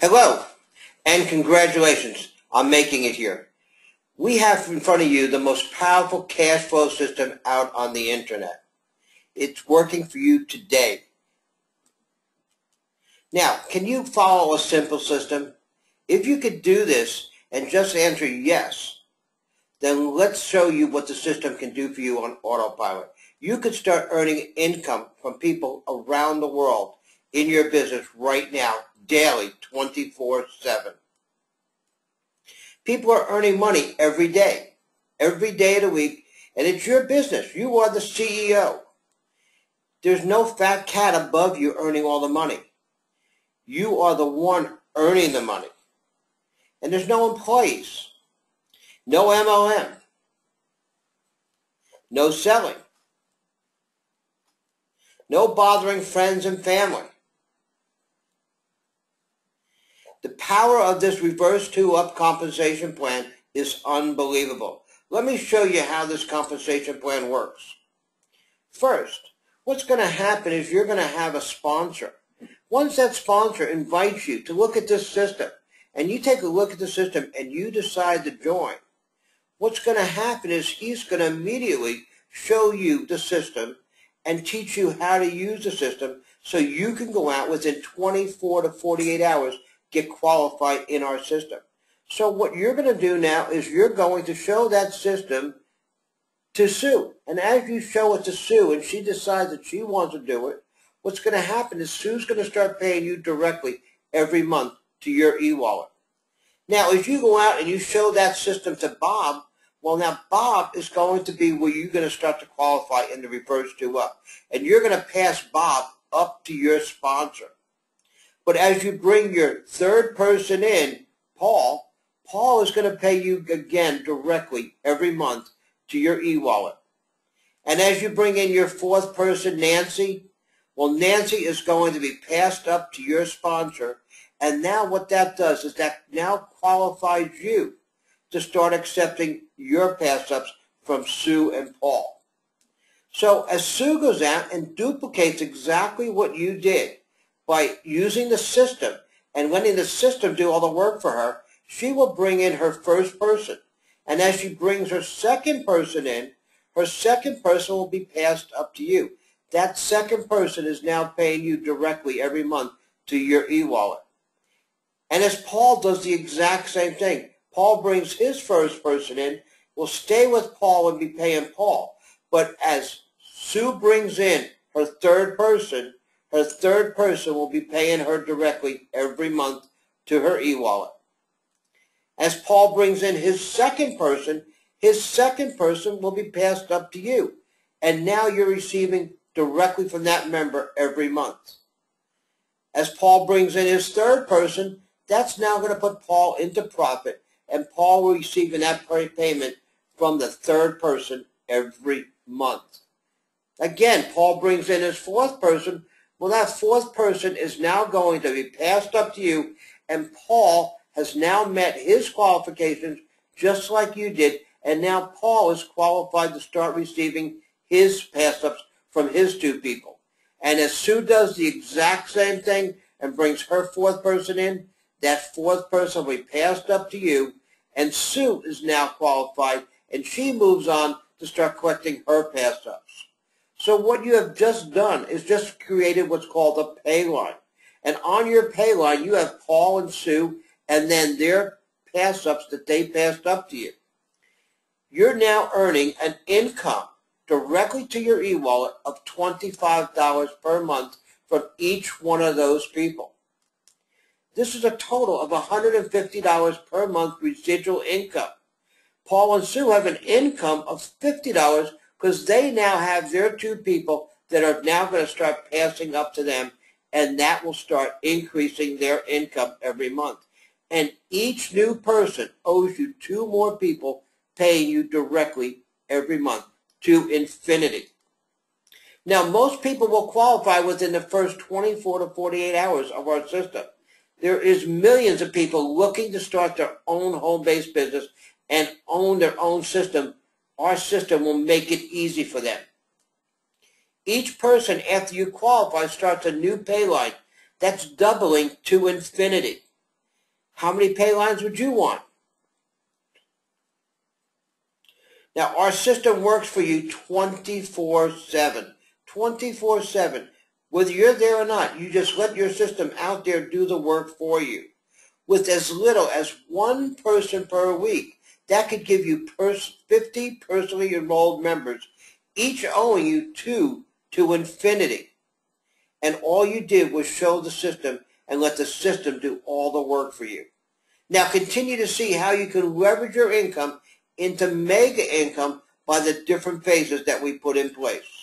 Hello, and congratulations on making it here. We have in front of you the most powerful cash flow system out on the internet. It's working for you today. Now, can you follow a simple system? If you could do this and just answer yes, then let's show you what the system can do for you on autopilot. You could start earning income from people around the world in your business right now, daily, 24/7. People are earning money every day of the week, and it's your business. You are the CEO. There's no fat cat above you earning all the money. You are the one earning the money. And there's no employees, no MLM, no selling, no bothering friends and family. The power of this reverse 2-up compensation plan is unbelievable. Let me show you how this compensation plan works. First, what's going to happen is you're going to have a sponsor. Once that sponsor invites you to look at this system, and you take a look at the system and you decide to join, what's going to happen is he's going to immediately show you the system and teach you how to use the system so you can go out within 24 to 48 hours get qualified in our system. So what you're going to do now is you're going to show that system to Sue. And as you show it to Sue and she decides that she wants to do it, what's going to happen is Sue's going to start paying you directly every month to your e-wallet. Now, if you go out and you show that system to Bob, well, now Bob is going to be where you're going to start to qualify in the reverse 2-up. And you're going to pass Bob up to your sponsor. But as you bring your third person in, Paul is going to pay you again directly every month to your e-wallet. And as you bring in your fourth person, Nancy, well, Nancy is going to be passed up to your sponsor. And now what that does is that now qualifies you to start accepting your pass-ups from Sue and Paul. So as Sue goes out and duplicates exactly what you did, by using the system and letting the system do all the work for her, she will bring in her first person. And as she brings her second person in, her second person will be passed up to you. That second person is now paying you directly every month to your e-wallet. And as Paul does the exact same thing, Paul brings his first person in, will stay with Paul and be paying Paul. But as Sue brings in her third person will be paying her directly every month to her e-wallet. As Paul brings in his second person will be passed up to you. And now you're receiving directly from that member every month. As Paul brings in his third person, that's now going to put Paul into profit, and Paul will receive that payment from the third person every month. Again, Paul brings in his fourth person. Well, that fourth person is now going to be passed up to you, and Paul has now met his qualifications just like you did, and now Paul is qualified to start receiving his pass-ups from his two people. And as Sue does the exact same thing and brings her fourth person in, that fourth person will be passed up to you, and Sue is now qualified, and she moves on to start collecting her pass-ups. So what you have just done is just created what's called a pay line. And on your pay line, you have Paul and Sue, and then their pass-ups that they passed up to you. You're now earning an income directly to your e-wallet of $25 per month from each one of those people. This is a total of $150 per month residual income. Paul and Sue have an income of $50 because they now have their two people that are now going to start passing up to them, and that will start increasing their income every month. And each new person owes you two more people paying you directly every month to infinity. Now, most people will qualify within the first 24 to 48 hours of our system. There is millions of people looking to start their own home-based business and own their own system. Our system will make it easy for them. Each person, after you qualify, starts a new pay line. That's doubling to infinity. How many pay lines would you want? Now, our system works for you 24/7. 24/7. Whether you're there or not, you just let your system out there do the work for you. With as little as one person per week, that could give you 50 personally enrolled members, each owing you to infinity. And all you did was show the system and let the system do all the work for you. Now continue to see how you can leverage your income into mega income by the different phases that we put in place.